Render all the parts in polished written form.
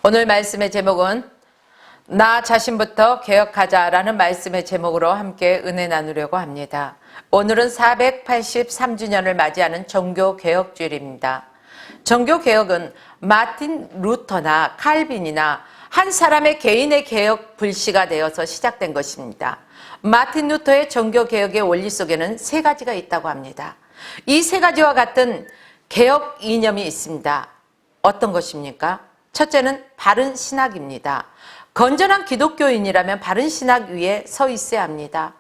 오늘 말씀의 제목은 나 자신부터 개혁하자라는 말씀의 제목으로 함께 은혜 나누려고 합니다. 오늘은 483주년을 맞이하는 종교개혁주일입니다. 종교개혁은 마틴 루터나 칼빈이나 한 사람의 개인의 개혁 불씨가 되어서 시작된 것입니다. 마틴 루터의 종교개혁의 원리 속에는 세 가지가 있다고 합니다. 이 세 가지와 같은 개혁 이념이 있습니다. 어떤 것입니까? 첫째는 바른 신학입니다. 건전한 기독교인이라면 바른 신학 위에 서 있어야 합니다.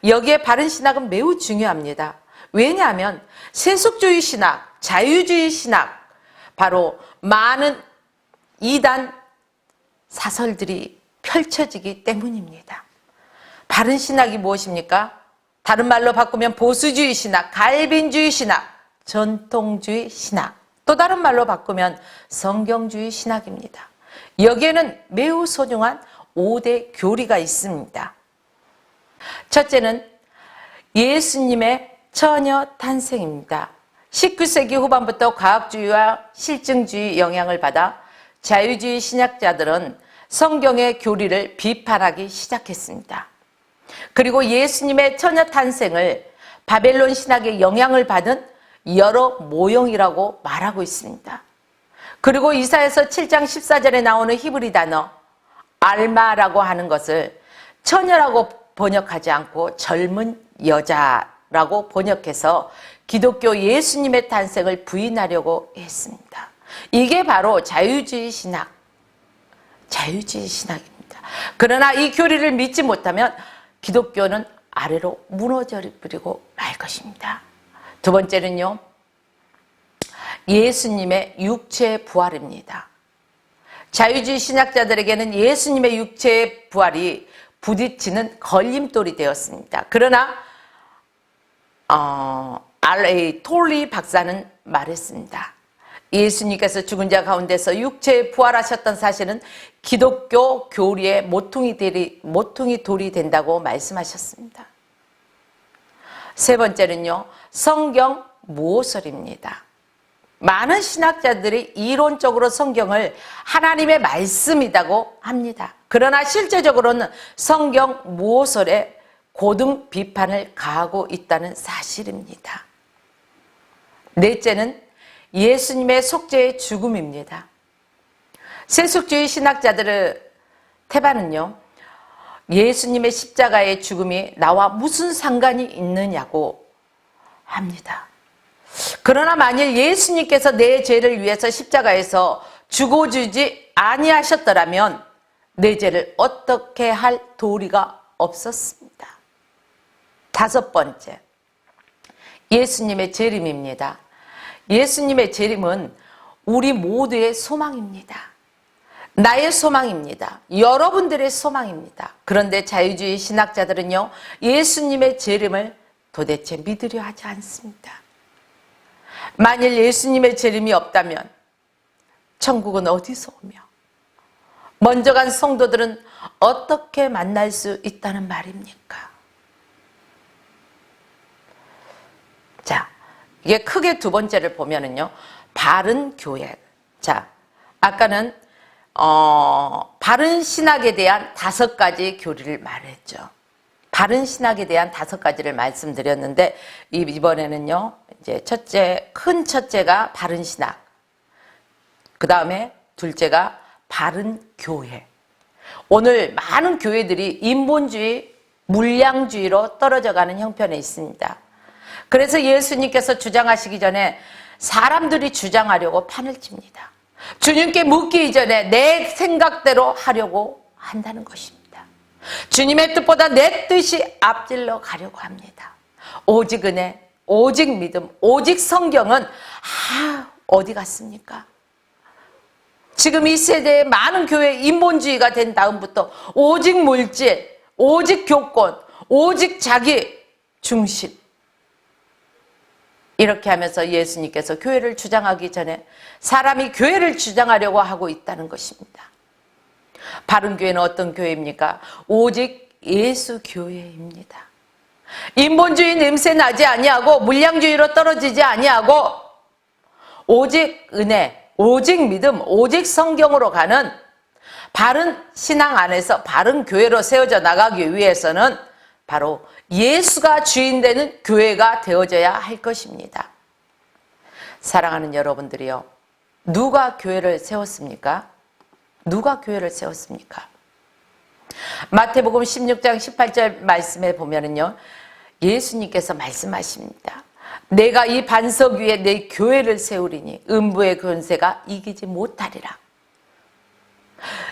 여기에 바른 신학은 매우 중요합니다. 왜냐하면 세속주의 신학, 자유주의 신학, 바로 많은 이단 사설들이 펼쳐지기 때문입니다. 바른 신학이 무엇입니까? 다른 말로 바꾸면 보수주의 신학, 갈빈주의 신학, 전통주의 신학, 또 다른 말로 바꾸면 성경주의 신학입니다. 여기에는 매우 소중한 5대 교리가 있습니다. 첫째는 예수님의 처녀 탄생입니다. 19세기 후반부터 과학주의와 실증주의 영향을 받아 자유주의 신학자들은 성경의 교리를 비판하기 시작했습니다. 그리고 예수님의 처녀 탄생을 바벨론 신학의 영향을 받은 여러 모형이라고 말하고 있습니다. 그리고 이사야서 7장 14절에 나오는 히브리 단어 알마라고 하는 것을 처녀라고 번역하지 않고 젊은 여자라고 번역해서 기독교 예수님의 탄생을 부인하려고 했습니다. 이게 바로 자유주의 신학입니다. 그러나 이 교리를 믿지 못하면 기독교는 아래로 무너져 버리고 말 것입니다. 두 번째는요, 예수님의 육체 부활입니다. 자유주의 신학자들에게는 예수님의 육체의 부활이 부딪히는 걸림돌이 되었습니다. 그러나 R.A. 톨리 박사는 말했습니다. 예수님께서 죽은 자 가운데서 육체에 부활하셨던 사실은 기독교 교리의 모퉁이 돌이 된다고 말씀하셨습니다. 세 번째는요, 성경 모설입니다. 많은 신학자들이 이론적으로 성경을 하나님의 말씀이라고 합니다. 그러나 실제적으로는 성경 모설에 고등 비판을 가하고 있다는 사실입니다. 넷째는 예수님의 속죄의 죽음입니다. 세속주의 신학자들의 태반은요, 예수님의 십자가의 죽음이 나와 무슨 상관이 있느냐고 합니다. 그러나 만일 예수님께서 내 죄를 위해서 십자가에서 죽어주지 아니하셨더라면 내 죄를 어떻게 할 도리가 없었습니다. 다섯 번째, 예수님의 재림입니다. 예수님의 재림은 우리 모두의 소망입니다. 나의 소망입니다. 여러분들의 소망입니다. 그런데 자유주의 신학자들은요, 예수님의 재림을 도대체 믿으려 하지 않습니다. 만일 예수님의 재림이 없다면 천국은 어디서 오며 먼저 간 성도들은 어떻게 만날 수 있다는 말입니까? 자, 이게 크게 두 번째를 보면은요, 바른 교회. 자, 아까는 바른 신학에 대한 5가지 교리를 말했죠. 바른 신학에 대한 5가지를 말씀드렸는데, 이번에는요, 이제 큰 첫째가 바른 신학. 그 다음에 둘째가 바른 교회. 오늘 많은 교회들이 인본주의, 물량주의로 떨어져가는 형편에 있습니다. 그래서 예수님께서 주장하시기 전에 사람들이 주장하려고 판을 칩니다. 주님께 묻기 이전에 내 생각대로 하려고 한다는 것입니다. 주님의 뜻보다 내 뜻이 앞질러 가려고 합니다. 오직 은혜, 오직 믿음, 오직 성경은 어디 갔습니까? 지금 이 세대의 많은 교회 인본주의가 된 다음부터 오직 물질, 오직 교권, 오직 자기 중심, 이렇게 하면서 예수님께서 교회를 주장하기 전에 사람이 교회를 주장하려고 하고 있다는 것입니다. 바른 교회는 어떤 교회입니까? 오직 예수 교회입니다. 인본주의 냄새 나지 아니하고 물량주의로 떨어지지 아니하고 오직 은혜, 오직 믿음, 오직 성경으로 가는 바른 신앙 안에서 바른 교회로 세워져 나가기 위해서는 바로 예수가 주인 되는 교회가 되어져야 할 것입니다. 사랑하는 여러분들이요, 누가 교회를 세웠습니까? 누가 교회를 세웠습니까? 마태복음 16장 18절 말씀에 보면은요, 예수님께서 말씀하십니다. 내가 이 반석 위에 내 교회를 세우리니 음부의 권세가 이기지 못하리라.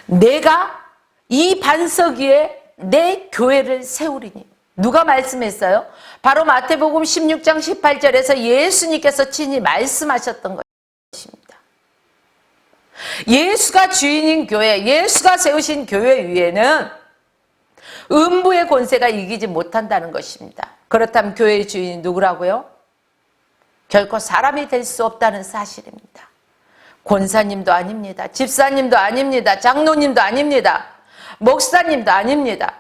내가 이 반석 위에 내 교회를 세우리니. 누가 말씀했어요? 바로 마태복음 16장 18절에서 예수님께서 친히 말씀하셨던 것입니다. 예수가 주인인 교회, 예수가 세우신 교회 위에는 음부의 권세가 이기지 못한다는 것입니다. 그렇다면 교회의 주인이 누구라고요? 결코 사람이 될 수 없다는 사실입니다. 권사님도 아닙니다. 집사님도 아닙니다. 장로님도 아닙니다. 목사님도 아닙니다.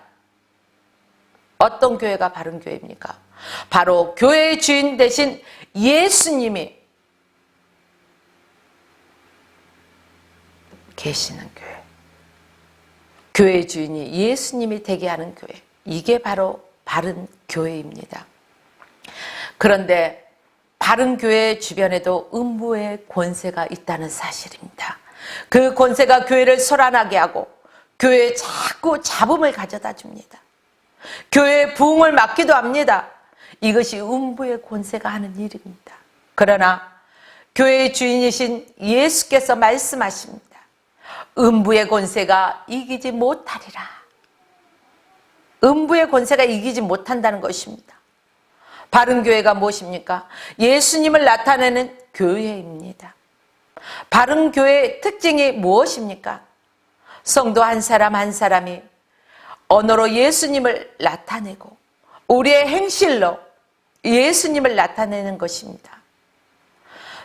어떤 교회가 바른 교회입니까? 바로 교회의 주인 대신 예수님이 계시는 교회. 교회의 주인이 예수님이 되게 하는 교회. 이게 바로 바른 교회입니다. 그런데 바른 교회 주변에도 음부의 권세가 있다는 사실입니다. 그 권세가 교회를 소란하게 하고 교회에 자꾸 잡음을 가져다 줍니다. 교회의 부흥을 막기도 합니다. 이것이 음부의 권세가 하는 일입니다. 그러나 교회의 주인이신 예수께서 말씀하십니다. 음부의 권세가 이기지 못하리라. 음부의 권세가 이기지 못한다는 것입니다. 바른 교회가 무엇입니까? 예수님을 나타내는 교회입니다. 바른 교회의 특징이 무엇입니까? 성도 한 사람 한 사람이 언어로 예수님을 나타내고 우리의 행실로 예수님을 나타내는 것입니다.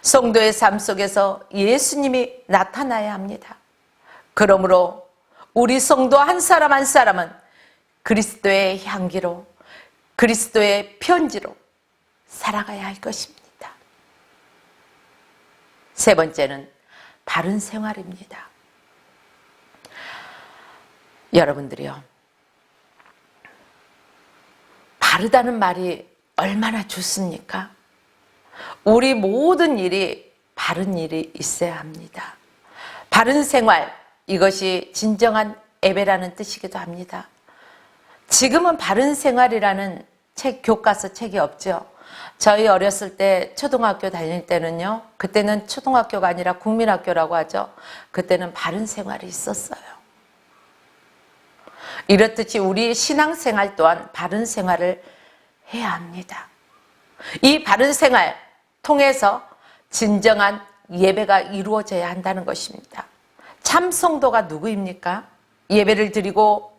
성도의 삶 속에서 예수님이 나타나야 합니다. 그러므로 우리 성도 한 사람 한 사람은 그리스도의 향기로 그리스도의 편지로 살아가야 할 것입니다. 세 번째는 바른 생활입니다. 여러분들이요, 바르다는 말이 얼마나 좋습니까? 우리 모든 일이 바른 일이 있어야 합니다. 바른 생활, 이것이 진정한 예배라는 뜻이기도 합니다. 지금은 바른 생활이라는 교과서 책이 없죠. 저희 어렸을 때 초등학교 다닐 때는요, 그때는 초등학교가 아니라 국민학교라고 하죠. 그때는 바른 생활이 있었어요. 이렇듯이 우리 신앙생활 또한 바른 생활을 해야 합니다. 이 바른 생활 통해서 진정한 예배가 이루어져야 한다는 것입니다. 참 성도가 누구입니까? 예배를 드리고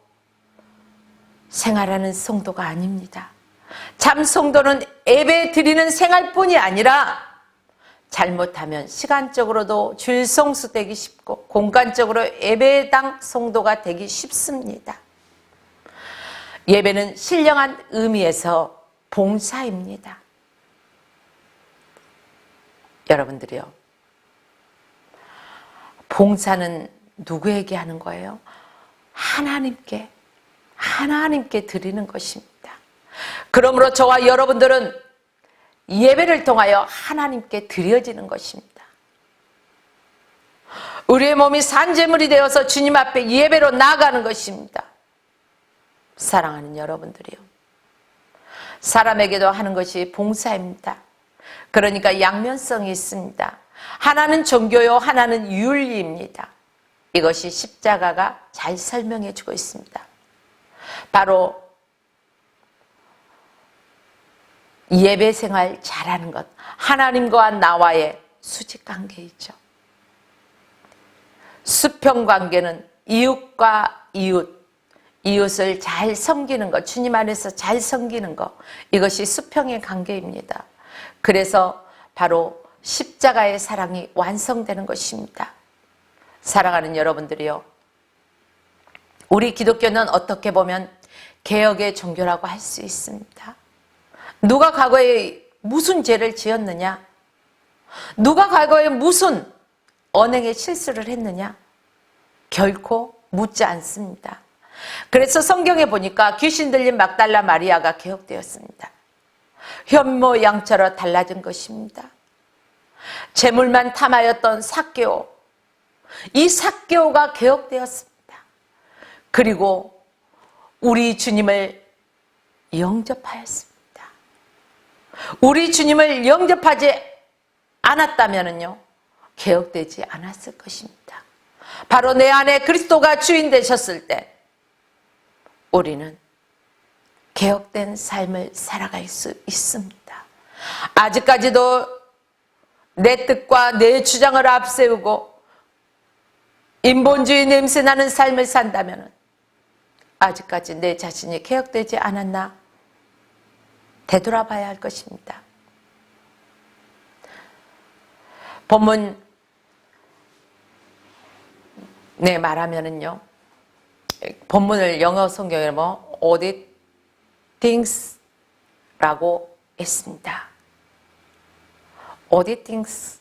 생활하는 성도가 아닙니다. 참 성도는 예배 드리는 생활뿐이 아니라 잘못하면 시간적으로도 줄성수 되기 쉽고 공간적으로 예배당 성도가 되기 쉽습니다. 예배는 신령한 의미에서 봉사입니다. 여러분들이요, 봉사는 누구에게 하는 거예요? 하나님께 드리는 것입니다. 그러므로 저와 여러분들은 예배를 통하여 하나님께 드려지는 것입니다. 우리의 몸이 산제물이 되어서 주님 앞에 예배로 나아가는 것입니다. 사랑하는 여러분들이요, 사람에게도 하는 것이 봉사입니다. 그러니까 양면성이 있습니다. 하나는 종교요, 하나는 윤리입니다. 이것이 십자가가 잘 설명해 주고 있습니다. 바로 예배 생활 잘하는 것, 하나님과 나와의 수직 관계이죠. 수평 관계는 이웃과 이웃을 잘 섬기는 것, 주님 안에서 잘 섬기는 것, 이것이 수평의 관계입니다. 그래서 바로 십자가의 사랑이 완성되는 것입니다. 사랑하는 여러분들이요, 우리 기독교는 어떻게 보면 개혁의 종교라고 할 수 있습니다. 누가 과거에 무슨 죄를 지었느냐? 누가 과거에 무슨 언행에 실수를 했느냐? 결코 묻지 않습니다. 그래서 성경에 보니까 귀신 들린 막달라 마리아가 개혁되었습니다. 현모 양처럼 달라진 것입니다. 재물만 탐하였던 삭개오, 이 삭개오가 개혁되었습니다. 그리고 우리 주님을 영접하였습니다. 우리 주님을 영접하지 않았다면요, 개혁되지 않았을 것입니다. 바로 내 안에 그리스도가 주인 되셨을 때 우리는 개혁된 삶을 살아갈 수 있습니다. 아직까지도 내 뜻과 내 주장을 앞세우고 인본주의 냄새나는 삶을 산다면 아직까지 내 자신이 개혁되지 않았나 되돌아봐야 할 것입니다. 본문 말하면은요, 본문을 영어 성경에 audit things라고 했습니다. audit things,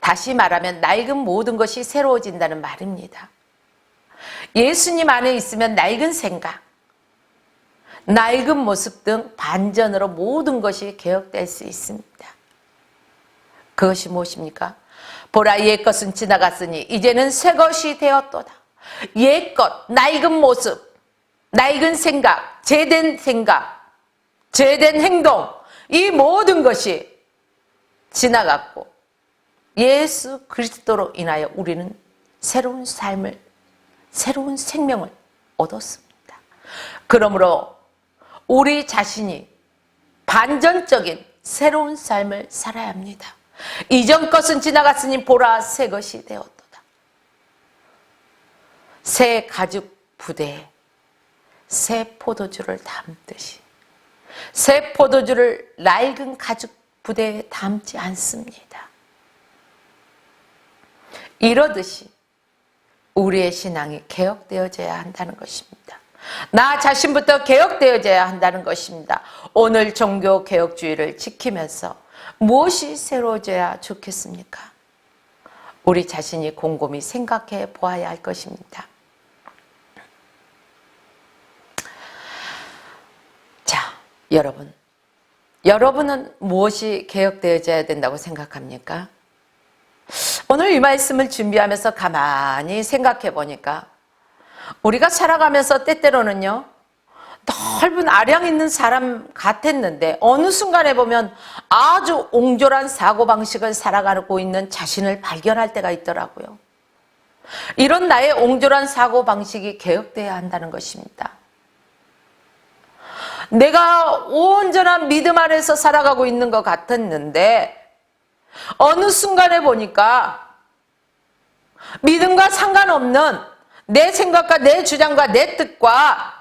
다시 말하면 낡은 모든 것이 새로워진다는 말입니다. 예수님 안에 있으면 낡은 생각, 낡은 모습 등 반전으로 모든 것이 개혁될 수 있습니다. 그것이 무엇입니까? 보라, 옛것은 지나갔으니 이제는 새것이 되었도다. 옛것, 낡은 모습, 낡은 생각, 죄된 행동, 이 모든 것이 지나갔고 예수 그리스도로 인하여 우리는 새로운 삶을, 새로운 생명을 얻었습니다. 그러므로 우리 자신이 반전적인 새로운 삶을 살아야 합니다. 이전 것은 지나갔으니 보라, 새 것이 되었도다. 새 가죽 부대에 새 포도주를 담듯이 새 포도주를 낡은 가죽 부대에 담지 않습니다. 이러듯이 우리의 신앙이 개혁되어져야 한다는 것입니다. 나 자신부터 개혁되어져야 한다는 것입니다. 오늘 종교개혁주의를 지키면서 무엇이 새로워져야 좋겠습니까? 우리 자신이 곰곰이 생각해 보아야 할 것입니다. 자, 여러분은 무엇이 개혁되어져야 된다고 생각합니까? 오늘 이 말씀을 준비하면서 가만히 생각해 보니까 우리가 살아가면서 때때로는요, 넓은 아량 있는 사람 같았는데 어느 순간에 보면 아주 옹졸한 사고방식을 살아가고 있는 자신을 발견할 때가 있더라고요. 이런 나의 옹졸한 사고방식이 개혁돼야 한다는 것입니다. 내가 온전한 믿음 안에서 살아가고 있는 것 같았는데 어느 순간에 보니까 믿음과 상관없는 내 생각과 내 주장과 내 뜻과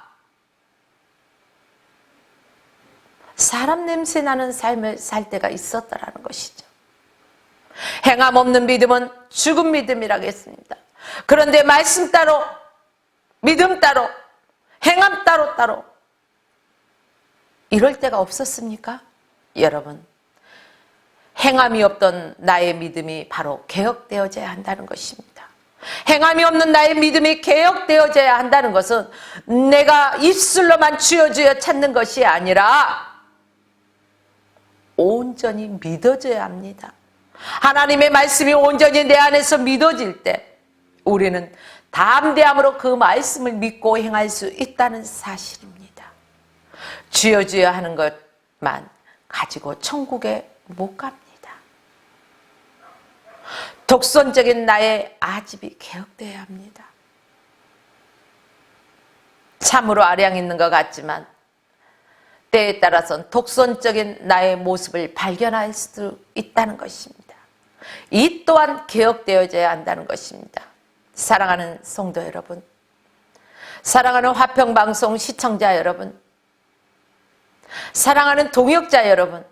사람 냄새 나는 삶을 살 때가 있었다라는 것이죠. 행함 없는 믿음은 죽은 믿음이라고 했습니다. 그런데 말씀 따로, 믿음 따로, 행함 따로 이럴 때가 없었습니까? 여러분, 행함이 없던 나의 믿음이 바로 개혁되어져야 한다는 것입니다. 행함이 없는 나의 믿음이 개혁되어져야 한다는 것은 내가 입술로만 주여 찾는 것이 아니라 온전히 믿어져야 합니다. 하나님의 말씀이 온전히 내 안에서 믿어질 때 우리는 담대함으로 그 말씀을 믿고 행할 수 있다는 사실입니다. 주여 하는 것만 가지고 천국에 못 갑니다. 독선적인 나의 아집이 개혁되어야 합니다. 참으로 아량 있는 것 같지만 때에 따라서는 독선적인 나의 모습을 발견할 수 있다는 것입니다. 이 또한 개혁되어져야 한다는 것입니다. 사랑하는 성도 여러분, 사랑하는 화평방송 시청자 여러분, 사랑하는 동역자 여러분,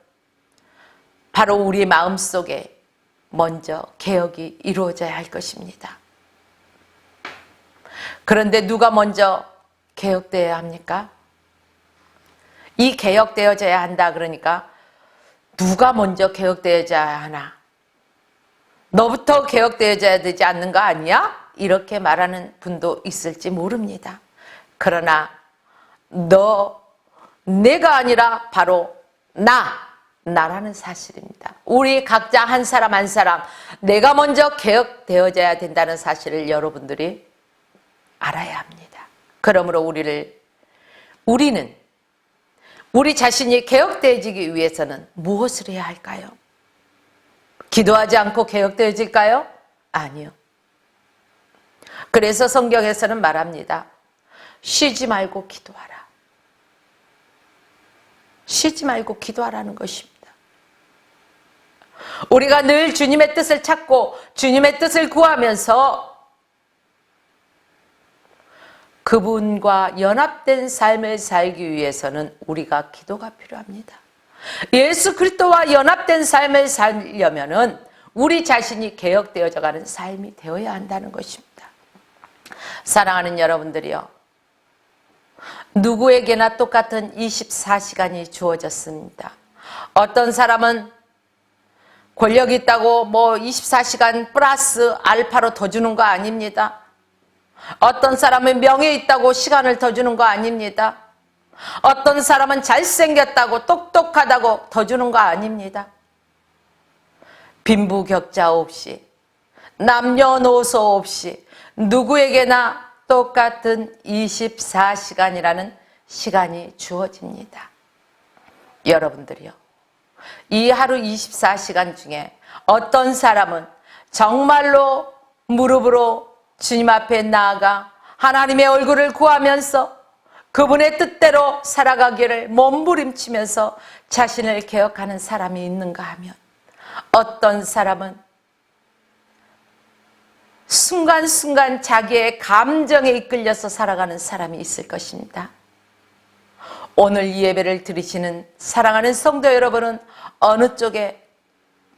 바로 우리 마음속에 먼저 개혁이 이루어져야 할 것입니다. 그런데 누가 먼저 개혁되어야 합니까? 이 개혁되어져야 한다 그러니까 누가 먼저 개혁되어져야 하나? 너부터 개혁되어져야 되지 않는 거 아니야? 이렇게 말하는 분도 있을지 모릅니다. 그러나 내가 아니라 바로 나라는 사실입니다. 우리 각자 한 사람 한 사람 내가 먼저 개혁되어져야 된다는 사실을 여러분들이 알아야 합니다. 그러므로 우리는 우리 자신이 개혁되어지기 위해서는 무엇을 해야 할까요? 기도하지 않고 개혁되어질까요? 아니요. 그래서 성경에서는 말합니다. 쉬지 말고 기도하라. 쉬지 말고 기도하라는 것입니다. 우리가 늘 주님의 뜻을 찾고 주님의 뜻을 구하면서 그분과 연합된 삶을 살기 위해서는 우리가 기도가 필요합니다. 예수 그리스도와 연합된 삶을 살려면은 우리 자신이 개혁되어져 가는 삶이 되어야 한다는 것입니다. 사랑하는 여러분들이요. 누구에게나 똑같은 24시간이 주어졌습니다. 어떤 사람은 권력이 있다고 24시간 플러스 알파로 더 주는 거 아닙니다. 어떤 사람은 명예 있다고 시간을 더 주는 거 아닙니다. 어떤 사람은 잘생겼다고 똑똑하다고 더 주는 거 아닙니다. 빈부격차 없이 남녀노소 없이 누구에게나 똑같은 24시간이라는 시간이 주어집니다. 여러분들이요. 이 하루 24시간 중에 어떤 사람은 정말로 무릎으로 주님 앞에 나아가 하나님의 얼굴을 구하면서 그분의 뜻대로 살아가기를 몸부림치면서 자신을 개혁하는 사람이 있는가 하면 어떤 사람은 순간순간 자기의 감정에 이끌려서 살아가는 사람이 있을 것입니다. 오늘 이 예배를 들으시는 사랑하는 성도 여러분은 어느 쪽에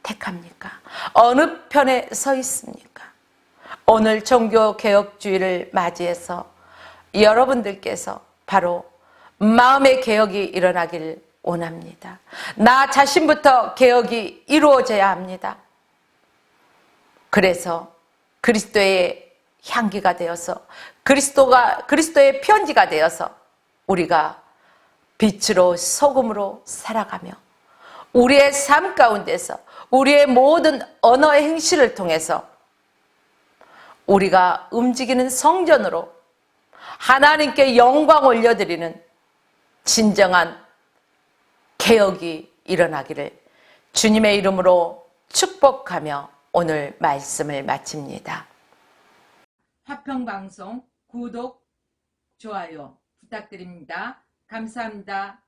택합니까? 어느 편에 서 있습니까? 오늘 종교개혁주의를 맞이해서 여러분들께서 바로 마음의 개혁이 일어나길 원합니다. 나 자신부터 개혁이 이루어져야 합니다. 그래서 그리스도의 향기가 되어서 그리스도의 편지가 되어서 우리가 빛으로 소금으로 살아가며 우리의 삶 가운데서 우리의 모든 언어 행실을 통해서 우리가 움직이는 성전으로 하나님께 영광 올려드리는 진정한 개혁이 일어나기를 주님의 이름으로 축복하며 오늘 말씀을 마칩니다. 화평방송 구독, 좋아요 부탁드립니다. 감사합니다.